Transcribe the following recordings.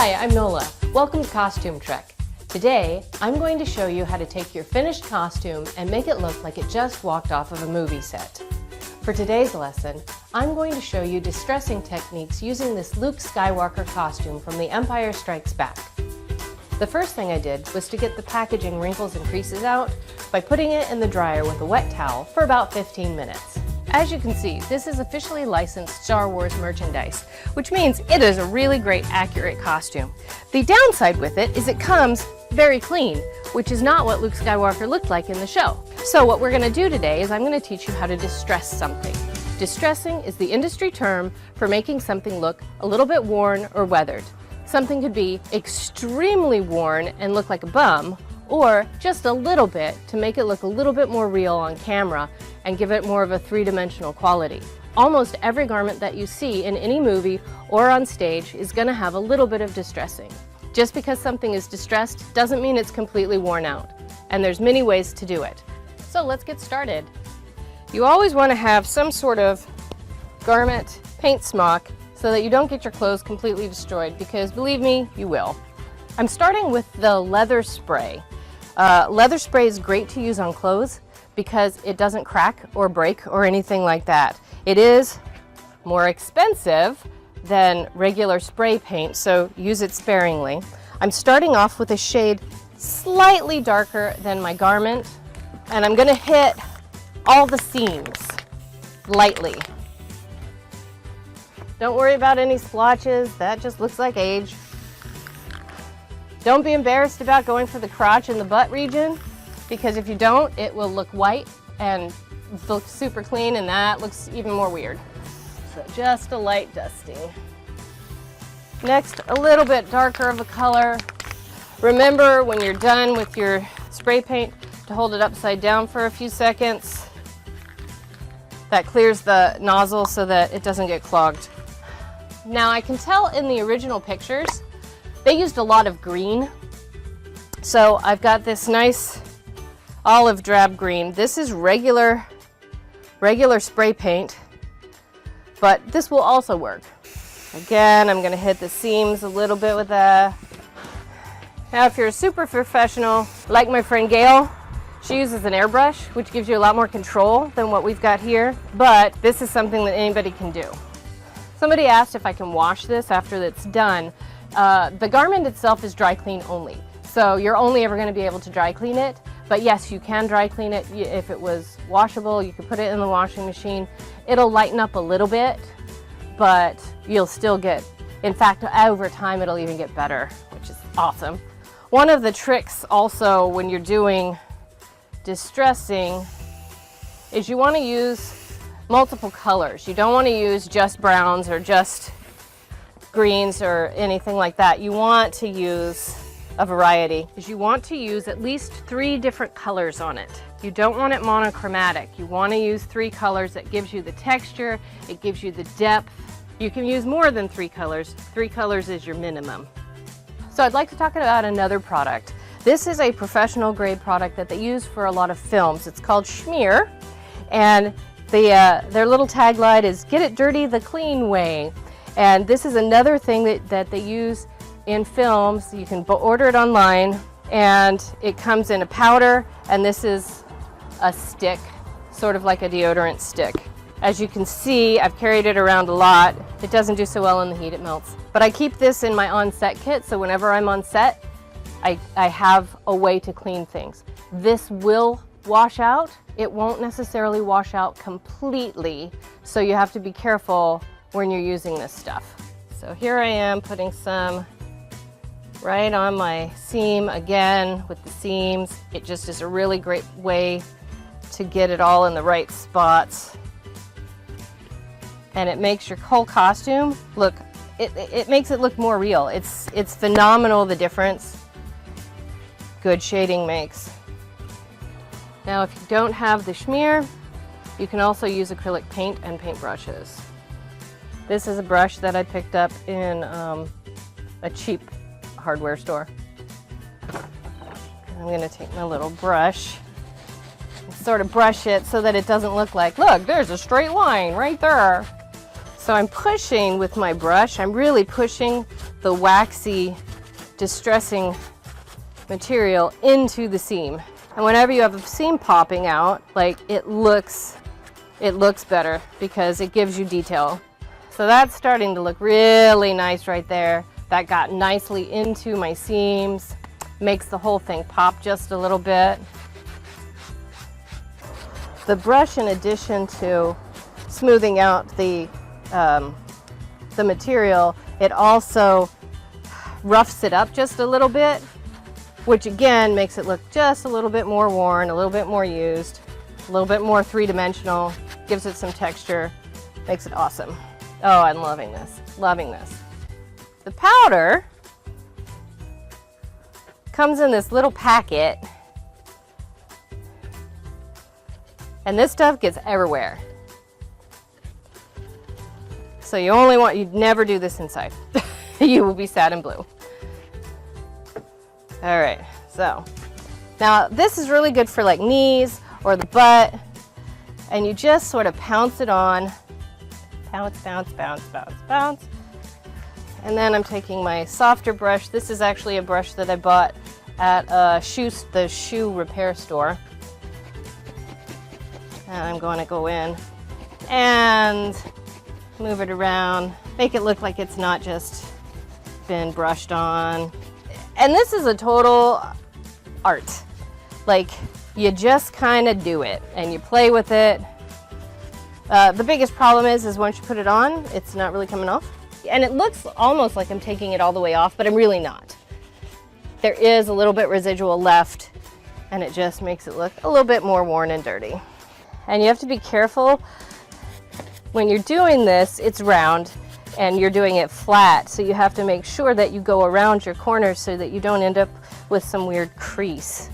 Hi, I'm Nola. Welcome to Costume Trek. Today, I'm going to show you how to take your finished costume and make it look like it just walked off of a movie set. For today's lesson, I'm going to show you distressing techniques using this Luke Skywalker costume from The Empire Strikes Back. The first thing I did was to get the packaging wrinkles and creases out by putting it in the dryer with a wet towel for about 15 minutes. As you can see, this is officially licensed Star Wars merchandise, which means it is a really great, accurate costume. The downside with it is it comes very clean, which is not what Luke Skywalker looked like in the show. So what we're going to do today is I'm going to teach you how to distress something. Distressing is the industry term for making something look a little bit worn or weathered. Something could be extremely worn and look like a bum, or just a little bit to make it look a little bit more real on camera and give it more of a three-dimensional quality. Almost every garment that you see in any movie or on stage is going to have a little bit of distressing. Just because something is distressed doesn't mean it's completely worn out, and there's many ways to do it. So let's get started. You always want to have some sort of garment paint smock so that you don't get your clothes completely destroyed, because believe me, you will. I'm starting with the leather spray. Leather spray is great to use on clothes because it doesn't crack or break or anything like that. It is more expensive than regular spray paint, so use it sparingly. I'm starting off with a shade slightly darker than my garment, and I'm going to hit all the seams lightly. Don't worry about any splotches, that just looks like age. Don't be embarrassed about going for the crotch and the butt region, because if you don't, it will look white and look super clean, and that looks even more weird. So just a light dusting. Next, a little bit darker of a color. Remember when you're done with your spray paint to hold it upside down for a few seconds. That clears the nozzle so that it doesn't get clogged. Now I can tell in the original pictures they used a lot of green. So I've got this nice olive drab green. This is regular spray paint, but this will also work. Again, I'm gonna hit the seams a little bit with that. Now if you're a super professional, like my friend Gail, she uses an airbrush, which gives you a lot more control than what we've got here, but this is something that anybody can do. Somebody asked if I can wash this after it's done. The garment itself is dry clean only, so you're only ever going to be able to dry clean it. But yes, you can dry clean it. If it was washable, you could put it in the washing machine. It'll lighten up a little bit, but you'll still get, in fact, over time it'll even get better, which is awesome. One of the tricks also when you're doing distressing is you want to use multiple colors. You don't want to use just browns or just greens or anything like that. You want to use a variety. You want to use at least 3 different colors on it. You don't want it monochromatic. You want to use 3 colors. That gives you the texture, it gives you the depth. You can use more than 3 colors. 3 colors is your minimum. So I'd like to talk about another product. This is a professional grade product that they use for a lot of films. It's called Schmier, and their little tagline is "Get it dirty the clean way." And this is another thing that they use in films. You can order it online, and it comes in a powder, and this is a stick, sort of like a deodorant stick. As you can see, I've carried it around a lot. It doesn't do so well in the heat, it melts. But I keep this in my on-set kit, so whenever I'm on set, I have a way to clean things. This will wash out. It won't necessarily wash out completely, so you have to be careful when you're using this stuff. So here I am putting some right on my seam again with the seams. It just is a really great way to get it all in the right spots. And it makes your whole costume look, it makes it look more real. It's phenomenal the difference good shading makes. Now if you don't have the Schmier, you can also use acrylic paint and paint brushes. This is a brush that I picked up in a cheap hardware store. I'm going to take my little brush and sort of brush it so that it doesn't look like, look, there's a straight line right there. So I'm pushing with my brush, I'm really pushing the waxy, distressing material into the seam. And whenever you have a seam popping out, like it looks better because it gives you detail. So that's starting to look really nice right there. That got nicely into my seams, makes the whole thing pop just a little bit. The brush, in addition to smoothing out the material, it also roughs it up just a little bit, which again makes it look just a little bit more worn, a little bit more used, a little bit more three-dimensional, gives it some texture, makes it awesome. Oh, I'm loving this, loving this. The powder comes in this little packet, and this stuff gets everywhere. So you'd never do this inside. You will be sad and blue. All right, so now this is really good for like knees or the butt, and you just sort of pounce it on. Bounce, bounce, bounce, bounce, bounce. And then I'm taking my softer brush. This is actually a brush that I bought at the shoe repair store. And I'm going to go in and move it around, make it look like it's not just been brushed on. And this is a total art. Like, you just kind of do it and you play with it. The biggest problem is once you put it on, it's not really coming off. And it looks almost like I'm taking it all the way off, but I'm really not. There is a little bit residual left, and it just makes it look a little bit more worn and dirty. And you have to be careful when you're doing this. It's round and you're doing it flat, so you have to make sure that you go around your corners so that you don't end up with some weird crease.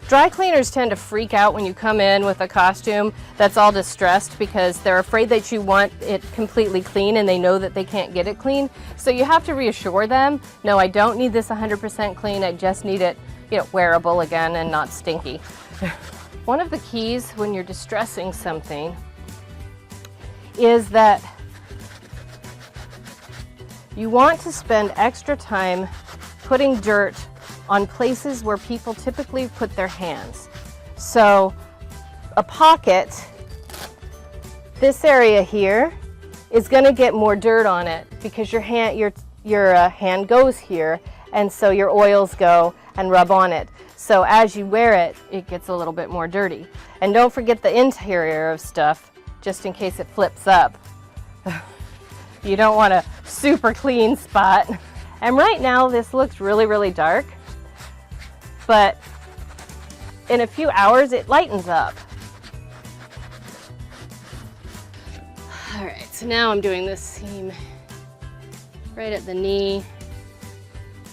Dry cleaners tend to freak out when you come in with a costume that's all distressed because they're afraid that you want it completely clean and they know that they can't get it clean. So you have to reassure them, no, I don't need this 100% clean, I just need it, wearable again and not stinky. One of the keys when you're distressing something is that you want to spend extra time putting dirt on places where people typically put their hands. So a pocket, this area here, is going to get more dirt on it because your hand goes here, and so your oils go and rub on it. So as you wear it, it gets a little bit more dirty. And don't forget the interior of stuff, just in case it flips up. You don't want a super clean spot. And right now this looks really, really dark, but in a few hours it lightens up. All right, so now I'm doing this seam right at the knee.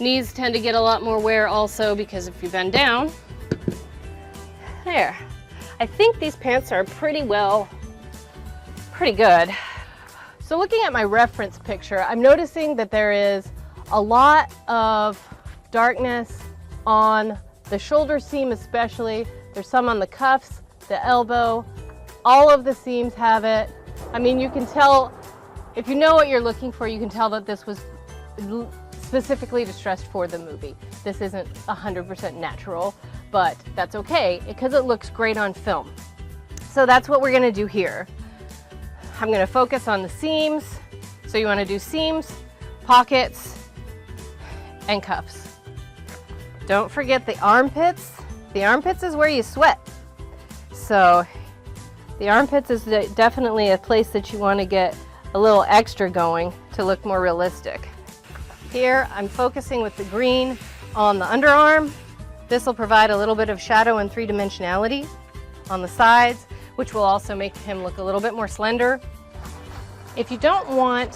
Knees tend to get a lot more wear also because if you bend down, there. I think these pants are pretty good. So looking at my reference picture, I'm noticing that there is a lot of darkness on the shoulder seam especially. There's some on the cuffs, the elbow, all of the seams have it. I mean, you can tell, if you know what you're looking for, you can tell that this was specifically distressed for the movie. This isn't 100% natural, but that's okay because it looks great on film. So that's what we're gonna do here. I'm gonna focus on the seams. So you wanna do seams, pockets, and cuffs. Don't forget the armpits. The armpits is where you sweat. So the armpits is definitely a place that you wanna get a little extra going to look more realistic. Here, I'm focusing with the green on the underarm. This will provide a little bit of shadow and three-dimensionality on the sides, which will also make him look a little bit more slender. If you don't want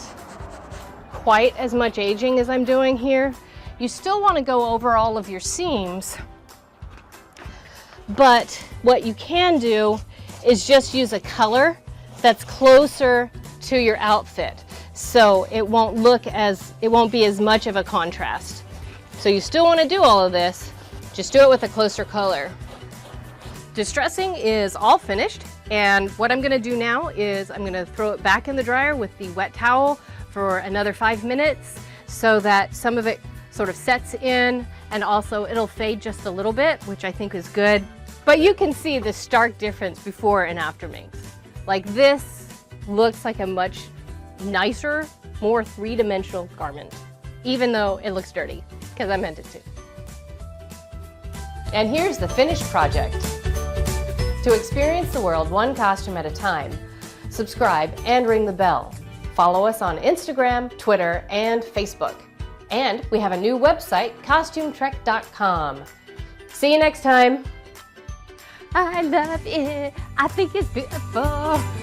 quite as much aging as I'm doing here, you still want to go over all of your seams, but what you can do is just use a color that's closer to your outfit. So it won't be as much of a contrast. So you still want to do all of this, just do it with a closer color. Distressing is all finished. And what I'm gonna do now is I'm gonna throw it back in the dryer with the wet towel for another 5 minutes so that some of it sort of sets in, and also it'll fade just a little bit, which I think is good. But you can see the stark difference before and after Minx. Like, this looks like a much nicer, more three-dimensional garment, even though it looks dirty, because I meant it to. And here's the finished project. To experience the world one costume at a time, subscribe and ring the bell. Follow us on Instagram, Twitter, and Facebook. And we have a new website, CostumeTrek.com. See you next time. I love it. I think it's beautiful.